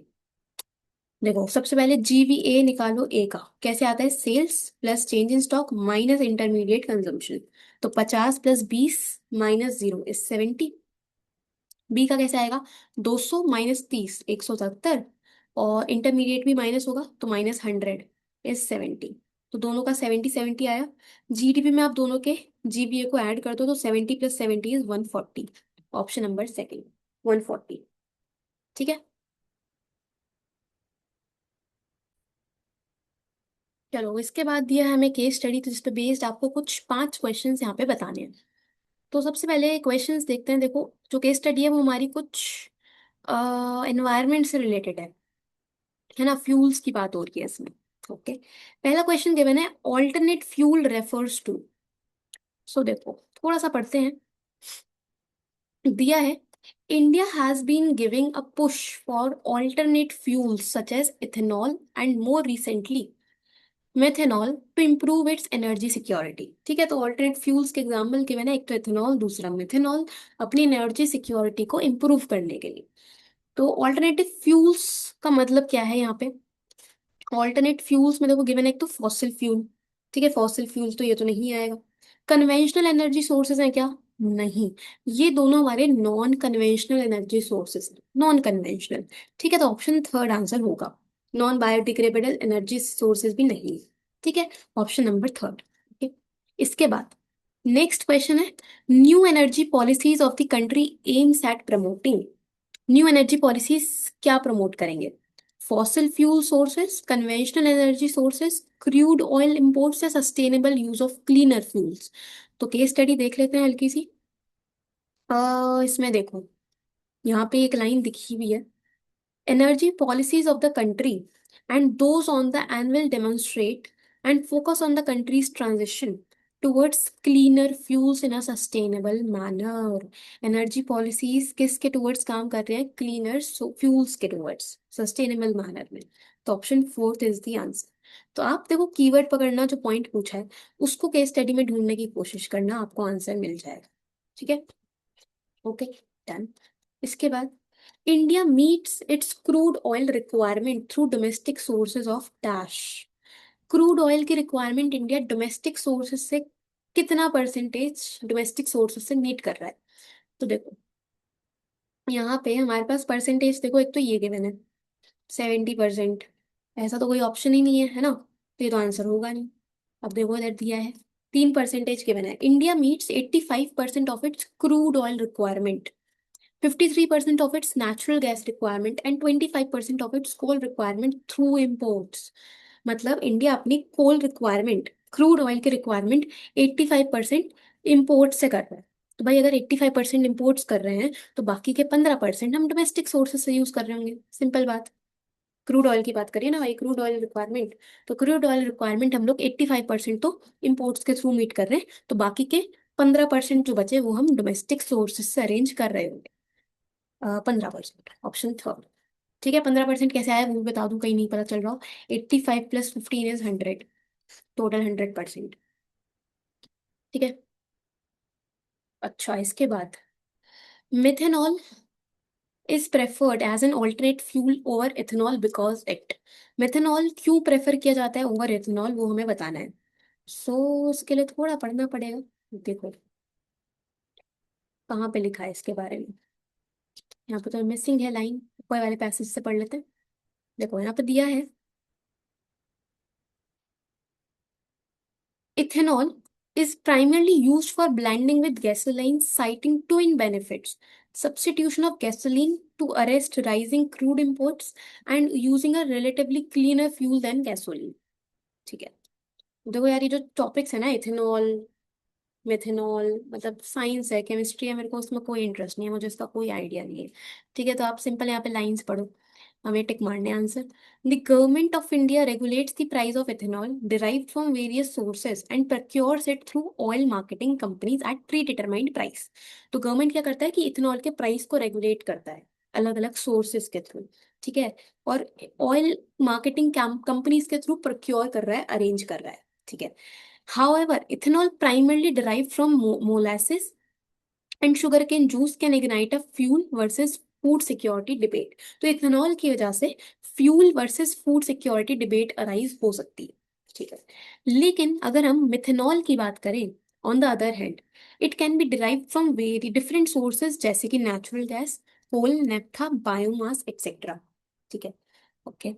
देखो सबसे पहले जीवीए निकालो। ए का कैसे आता है, sales plus change in stock minus intermediate consumption. तो 50 + 20 -0 इज 70। बी का कैसे आएगा, 200 - 30 170, और इंटरमीडिएट भी माइनस होगा तो -100 इज 70। तो दोनों का 70 70 आया। जीडीपी में आप दोनों के जीबीए को ऐड कर दो तो 70 + 70 इज 140। Option number second, 140। ठीक है, चलो इसके बाद दिया है हमें केस स्टडी, तो जिस पे बेस्ड आपको कुछ 5 क्वेश्चंस यहाँ पे बताने हैं। तो सबसे पहले क्वेश्चंस देखते हैं। देखो जो केस स्टडी है वो हमारी कुछ एनवायरनमेंट से रिलेटेड है ना, फ्यूल्स की बात हो रही है इसमें। ओके, पहला क्वेश्चन गिवन है, alternate fuel refers to. So देखो थोड़ा सा पढ़ते हैं। दिया है, India has been giving a push for alternate fuels such as ethanol and more recently methanol to improve its energy security. ठीक है, तो ऑल्टरनेट फ्यूल्स के एग्जाम्पल गिवन है, एक तो इथेनॉल दूसरा मेथेनॉल, अपनी एनर्जी सिक्योरिटी को इम्प्रूव करने के लिए। तो ऑल्टरनेटिव फ्यूल्स का मतलब क्या है यहाँ पे, ऑल्टरनेट फ्यूल्स में देखो गिवन है एक तो फॉसिल फ्यूल। ठीक है, फॉसिल फ्यूल तो ये तो नहीं आएगा। कन्वेंशनल एनर्जी सोर्सेज हैं क्या, नहीं, ये दोनों हमारे नॉन कन्वेंशनल एनर्जी सोर्सेज हैं, नॉन कन्वेंशनल। ठीक है, तो ऑप्शन थर्ड आंसर होगा। नॉन बायोडिग्रेडेबल एनर्जी सोर्सेज भी नहीं। ठीक है, ऑप्शन नंबर थर्ड। ओके, इसके बाद नेक्स्ट क्वेश्चन है, new energy policies of the country aims at promoting. New energy policies क्या प्रमोट करेंगे, fossil fuel sources, conventional energy sources, crude oil imports, या sustainable use of cleaner fuels. तो case study देख लेते हैं हल्की सी। इसमें देखो यहाँ पे एक लाइन दिखी हुई है, energy policies of the country and those on the annual demonstrate and focus on the country's transition towards cleaner fuels in a sustainable manner। Energy policies किसके टुवर्ड्स काम कर रहे हैं, क्लीनर फ्यूल्स के टुवर्ड्स सस्टेनेबल मैनर में। तो option fourth is the answer. तो आप देखो कीवर्ड पकड़ना, जो पॉइंट पूछा है उसको केस स्टडी में ढूंढने की कोशिश करना, आपको आंसर मिल जाएगा। ठीक है, ओके, डन। इसके बाद India meets it's crude oil requirement through domestic sources of dash. Crude oil की रिक्वायरमेंट इंडिया डोमेस्टिक सोर्सेज से कितना परसेंटेज डोमेस्टिक सोर्सेज से मीट कर रहा है। तो देखो यहाँ पे हमारे पास परसेंटेज देखो, एक तो ये गिवन है 70%, ऐसा तो कोई ऑप्शन ही नहीं है ना, तो ये तो आंसर होगा नहीं। अब देखो इधर दिया है 3% गिवन है, India meets 85% of its crude oil requirement, 53% of its natural gas requirement and 25% of its coal requirement through imports। मतलब इंडिया अपनी कोल रिक्वायरमेंट, क्रूड ऑयल की रिक्वायरमेंट 85% इम्पोर्ट से कर रहा है। तो भाई अगर 85% इम्पोर्ट्स कर रहे हैं तो बाकी के 15% हम डोमेस्टिक सोर्सेज से यूज कर रहे होंगे, सिंपल बात। क्रूड ऑयल की बात करिए ना भाई, क्रूड ऑयल रिक्वायरमेंट, तो क्रूड ऑयल रिक्वायरमेंट हम लोग 85% तो इम्पोर्ट्स के थ्रू मीट कर रहे हैं, तो बाकी के 15% जो बचे वो हम डोमेस्टिक सोर्सेज से अरेंज कर रहे होंगे। 15%, ऑप्शन थर्ड। ठीक है, 15% कैसे आया वो भी बता दूं, कहीं नहीं पता चल रहा हो। 85 + 15 इज 100, टोटल 100%। ठीक है, अच्छा इसके बाद methanol is preferred as an alternate fuel over ethanol because it. Methanol क्यों प्रेफर किया जाता है ओवर इथेनॉल, वो हमें बताना है। सो उसके लिए थोड़ा पढ़ना पड़ेगा। देखो कहाँ पे लिखा है इसके बारे में, यहाँ पे तो मिसिंग है लाइन, ऊपर वाले पैसेज से पढ़ लेते हैं। देखो यहाँ पे दिया है, ethanol is primarily used for blending with gasoline, citing twin benefits: substitution of gasoline to arrest rising crude imports and using a relatively cleaner fuel than gasoline। ठीक है, देखो यार ये जो टॉपिक्स है ना, इथेनॉल मेथेनॉल, मतलब साइंस है, केमिस्ट्री है, मेरे को उसमें कोई इंटरेस्ट नहीं है, मुझे इसका कोई आइडिया नहीं है। ठीक है, तो आप सिंपल यहाँ पे लाइंस पढ़ो, हमें टिक मारने answer. The government of India regulates the price of ethanol derived from various sources and procures it through oil marketing companies at predetermined price. तो गवर्नमेंट क्या करता है कि इथेनॉल के प्राइस को रेगुलेट करता है। अलग अलग सोर्सेस के थ्रू, ठीक है। और ऑयल मार्केटिंग कंपनीज के थ्रू प्रोक्योर कर रहा है, अरेंज कर रहा है, ठीक है। However ethanol primarily derive from molasses and sugarcane juice can ignite a fuel versus food security debate. तो इथेनॉल की वजह से fuel versus food security debate arise हो सकती है, ठीक है। लेकिन अगर हम मिथेनॉल की बात करें, on the other hand, it can be derive from very different sources जैसे कि नेचुरल गैस, कोल, नेफ्था, बायोमास एक्सेट्रा, ठीक है। ओके,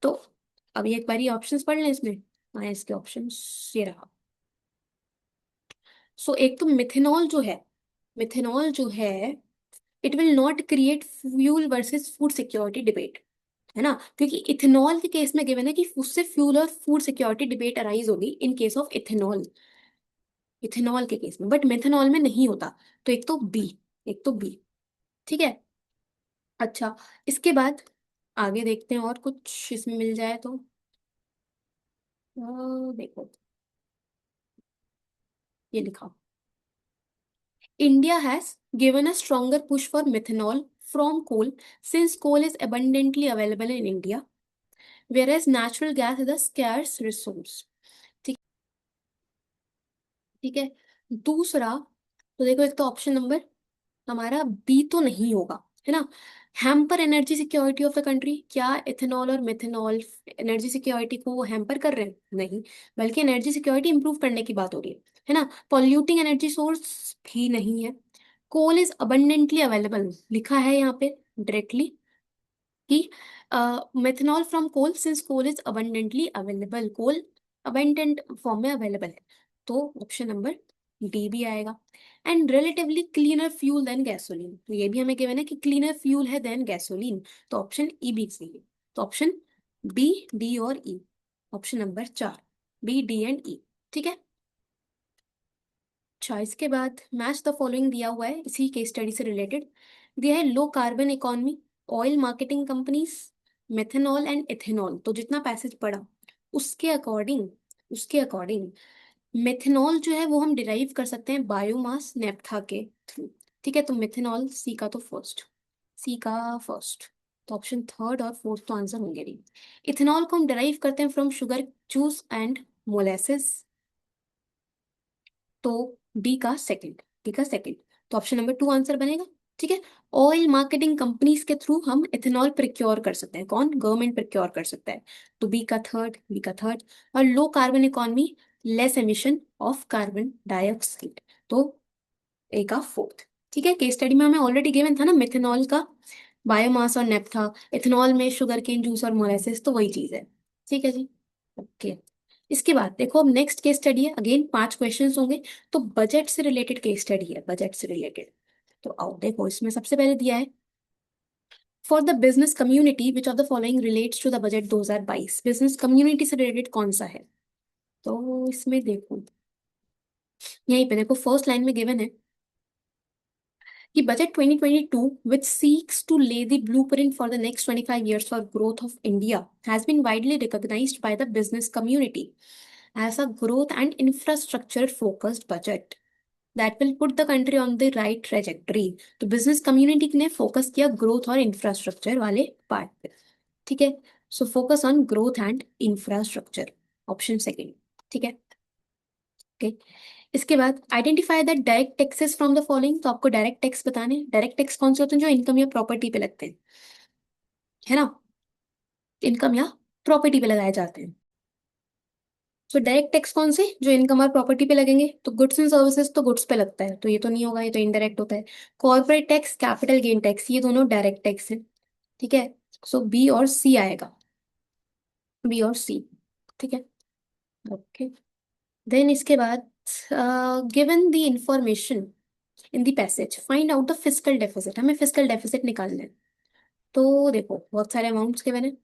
तो अभी एक बारी ऑप्शंस पढ़ लें इसमें। हाँ, इसके ऑप्शंस ये रहा। सो एक तो मिथेनॉल जो है it will not create fuel versus food security debate, है ना, क्योंकि इथेनॉल के केस में गिवन है कि उससे फ्यूल और फूड सिक्योरिटी डिबेट अराइज होगी in case of ethanol, ethanol के केस में, बट मेथनॉल में नहीं होता। तो एक तो बी, ठीक है। अच्छा, इसके बाद आगे देखते हैं और कुछ इसमें मिल जाए तो। देखो, ये लिखा, India has given a stronger push for methanol from coal since coal is abundantly available in India, whereas natural gas is a scarce resource। ठीक, ठीक है। दूसरा, तो देखो एक तो ऑप्शन नंबर हमारा बी तो नहीं होगा, है ना। Hamper energy security of the country, क्या इथेनॉल और मिथेनॉल एनर्जी सिक्योरिटी को हैम्पर कर रहे हैं? नहीं, बल्कि एनर्जी सिक्योरिटी इंप्रूव करने की बात हो रही है ना। पॉल्यूटिंग एनर्जी सोर्स भी नहीं है। कोल इज अबंडेंटली अवेलेबल, लिखा है यहाँ पे डायरेक्टली कि methanol from coal since coal is abundantly available, coal abundant form में अवेलेबल है, तो ऑप्शन नंबर डी भी आएगा। And relatively cleaner fuel than gasoline, तो ये भी हमें गिवन है कि क्लीनर फ्यूल है देन गैसोलीन, तो ऑप्शन ई भी सही है। तो ऑप्शन बी, डी और E, option number 4, B, D and E, ठीक है। अच्छा, इसके बाद मैच द फॉलोइंग दिया हुआ है इसी केस स्टडी से रिलेटेड, दिया है low carbon economy, oil marketing companies, methanol and ethanol. तो जितना पैसेज पड़ा उसके अकॉर्डिंग, उसके अकॉर्डिंग मेथेनॉल जो है वो हम डिराइव कर सकते हैं बायोमास नेप्था के थ्रू, ठीक है। तो मेथेनॉल सी का तो फर्स्ट, सी का फर्स्ट, तो ऑप्शन थर्ड और फोर्थ तो आंसर होंगे नहीं। इथेनॉल को हम डिराइव करते हैं from sugar juice and molasses, तो डी का सेकंड, डी का सेकंड, तो ऑप्शन नंबर 2 आंसर बनेगा, ठीक है। ऑयल मार्केटिंग कंपनीज के थ्रू हम इथेनॉल प्रिक्योर कर सकते हैं, कौन? गवर्नमेंट प्रिक्योर कर सकता है, तो बी का थर्ड, बी का थर्ड। और low carbon economy, less emission of carbon dioxide, तो ए का फोर्थ, ठीक है। केस स्टडी में हमें ऑलरेडी गिवन था ना मिथेनॉल का, बायोमास और नेप्था, इथेनॉल में शुगर केन जूस और मोलेसेस, तो वही चीज है, ठीक है जी। ओके, इसके बाद देखो अब नेक्स्ट केस स्टडी है, अगेन 5 क्वेश्चंस होंगे, तो बजट से रिलेटेड केस स्टडी है, बजट से रिलेटेड। तो आओ देखो, इसमें सबसे पहले दिया है for the business community which of the following relates to the budget 2022, business community से रिलेटेड कौन सा है? तो इसमें देखो, यहीं पे देखो फर्स्ट लाइन में गिवन है कि budget 2022 which seeks to lay the blueprint for the next 25 years for growth of India has been widely recognized by the business community as a growth and infrastructure focused budget that will put the country on the right trajectory। तो business community ने focus किया growth और infrastructure वाले part पे, ठीक है। So focus on growth and infrastructure, option second, ठीक है। ओके, इसके बाद identify the direct taxes from the following, तो आपको डायरेक्ट टैक्स बताने, डायरेक्ट टैक्स कौन से होते हैं? जो इनकम या प्रॉपर्टी पे लगते हैं, है ना, इनकम या प्रॉपर्टी पे लगाए जाते हैं। सो डायरेक्ट टैक्स कौन से? जो इनकम और प्रॉपर्टी पे लगेंगे, तो गुड्स एंड सर्विसेज तो गुड्स पे लगता है, तो ये तो नहीं होगा, ये तो इनडायरेक्ट होता है। Corporate tax, capital gain tax, ये दोनों डायरेक्ट टैक्स है, ठीक है। सो बी और सी आएगा, बी और सी, ठीक है। ओके, देन इसके बाद given the information in the passage find out the fiscal deficit, हमें फिस्कल डेफिसिट निकालना है। तो देखो बहुत सारे अमाउंट्स के मैंने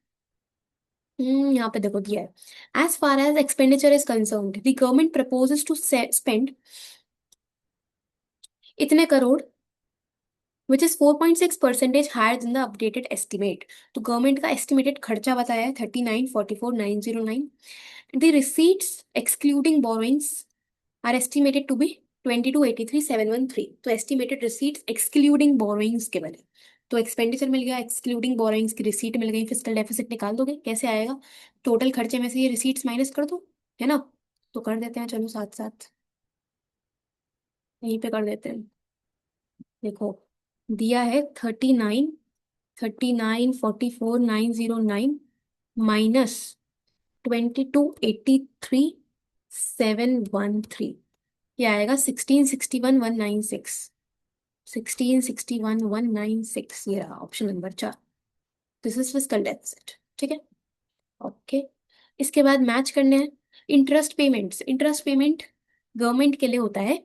यहाँ पे देखो दिया है, as far as expenditure is concerned the government proposes to spend इतने crore which is 4.6% higher than the updated estimate. तो गवर्नमेंट का एस्टिमेटेड खर्चा बताया है 39,44,909। The receipts excluding borrowings are estimated to be 22,83,713। तो एस्टिमेटेड रिसीट्स एक्सक्लूडिंग बोरोइंग्स के बने, तो एक्सपेंडिचर मिल गया, एक्सक्लूडिंग बोरोइंग्स की रिसीट मिल गई, फिजिकल डेफिसिट निकाल दोगे, कैसे आएगा? टोटल खर्चे में से ये रिसीट्स माइनस कर दो, है ना? तो कर देते हैं, चलो साथ साथ यहीं पे कर देते हैं। देखो, दिया है 39 माइनस 2283 713, ये आएगा 1661 196। 1661 196, ये रहा option number 4। This is physical deficit, ठीक है। ओके, इसके बाद मैच करने हैं interest payments. Interest payment government के लिए होता है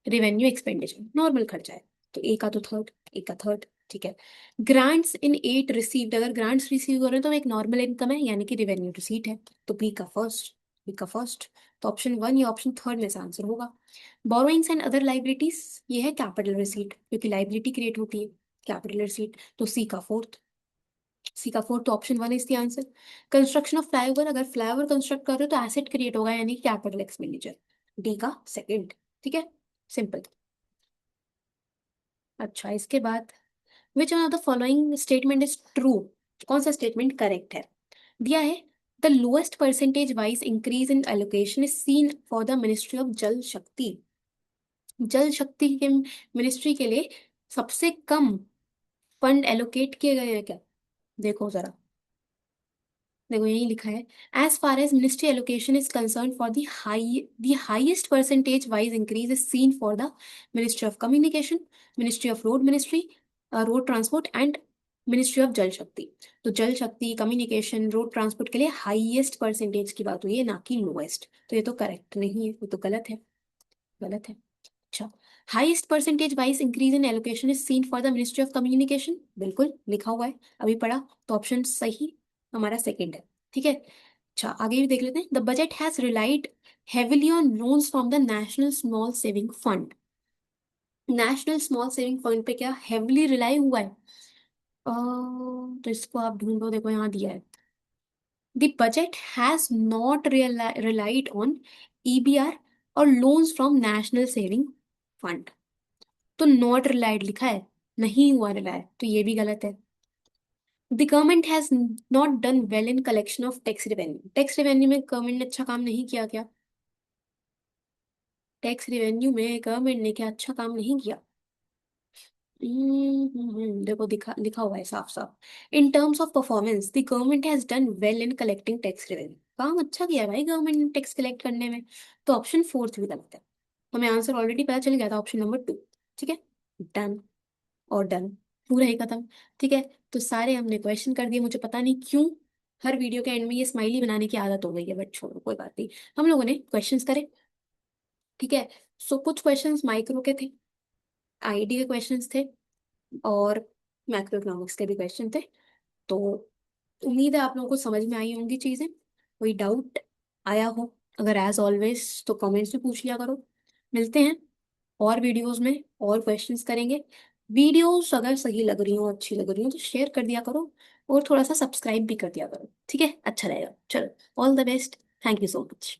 रेवेन्यू एक्सपेंडिचर, नॉर्मल खर्चा है। तो ए का तो थर्ड, ए का थर्ड, ठीक है। ग्रांट्स इन एट रिसीव्ड, अगर ग्रांट्स रिसीव हो रहे हैं तो एक नॉर्मल इनकम है, यानी कि रेवेन्यू रिसीट है। तो बी का फर्स्ट, बी का फर्स्ट। तो ऑप्शन वन या ऑप्शन थर्ड में से आंसर होगा। बोरोइंग्स एंड अदर लाइबिलिटीज, ये है कैपिटल रिसीट, क्योंकि लाइबिलिटी क्रिएट होती है, कैपिटल रिसीट। तो सी का फोर्थ, सी का फोर्थ, तो option one is the answer. Construction of flyover, अगर फ्लाईओवर कंस्ट्रक्ट कर रहे हो तो एसेट क्रिएट होगा, यानी कैपिटल एक्सपेंडिचर। डी का सेकंड, ठीक है, सिंपल। अच्छा, इसके बाद विच one of the following statement is true, कौन सा स्टेटमेंट करेक्ट है? दिया है the lowest percentage wise increase in allocation is seen for the ministry of Jal शक्ति। जल शक्ति के मिनिस्ट्री के लिए सबसे कम फंड एलोकेट किए गए हैं क्या? देखो जरा, देखो यही लिखा है, as far as ministry allocation is concern for the highest percentage wise increase is seen for the ministry of communication, ministry of road transport and ministry of Jal Shakti. तो जल शक्ति, कम्युनिकेशन, रोड ट्रांसपोर्ट के लिए हाईएस्ट परसेंटेज की बात हुई है, ना कि लोएस्ट। तो ये तो करेक्ट नहीं है, ये तो गलत है, गलत है। अच्छा, highest percentage wise increase in allocation is seen for the ministry of communication, बिल्कुल लिखा हुआ है, अभी पढ़ा। तो ऑप्शन सही हमारा सेकंड है, ठीक है। अच्छा, आगे भी देख लेते हैं। The budget has relied heavily on loans from the national small saving fund. National small saving fund पे क्या हेविली रिलाई हुआ है? तो इसको आप ढूंढो, देखो यहाँ दिया है, the budget has not relied on EBR और loans from national saving fund. तो नॉट रिलायड लिखा है, नहीं हुआ रिलाय, तो ये भी गलत है। The government has not done well in collection of tax revenue, tax revenue में गवर्नमेंट ने अच्छा काम नहीं किया क्या? टैक्स रेवेन्यू में गवर्नमेंट ने क्या अच्छा काम नहीं किया? देखो दिखा लिखा हुआ है साफ साफ, in terms of performance the government has done well in collecting tax revenue. काम अच्छा किया है भाई गवर्नमेंट ने टैक्स कलेक्ट करने में। तो ऑप्शन फोर्थ भी गलत है, हमें आंसर ऑलरेडी पता चल गया था, ऑप्शन नंबर टू, ठीक है। डन और डन, पूरा ही खत्म, ठीक है। तो सारे हमने क्वेश्चन कर दिए, मुझे पता नहीं क्यों हर वीडियो के एंड में ये स्माइली बनाने की आदत हो गई है, बट छोड़ो कोई बात नहीं। हम लोगों ने क्वेश्चंस करे, ठीक है। सो कुछ क्वेश्चंस माइक्रो के थे, आईडी के क्वेश्चंस थे, और मैक्रो इकोनॉमिक्स के भी क्वेश्चन थे। तो उम्मीद है आप लोगों को समझ में आई होंगी चीजें। कोई डाउट आया हो, अगर एज ऑलवेज तो कमेंट्स में पूछ लिया करो। मिलते हैं और वीडियोस में, और क्वेश्चंस करेंगे। वीडियोस अगर सही लग रही हो, अच्छी लग रही हो, तो शेयर कर दिया करो, और थोड़ा सा सब्सक्राइब भी कर दिया करो, ठीक है, अच्छा रहेगा। चलो, all the best, thank you so much.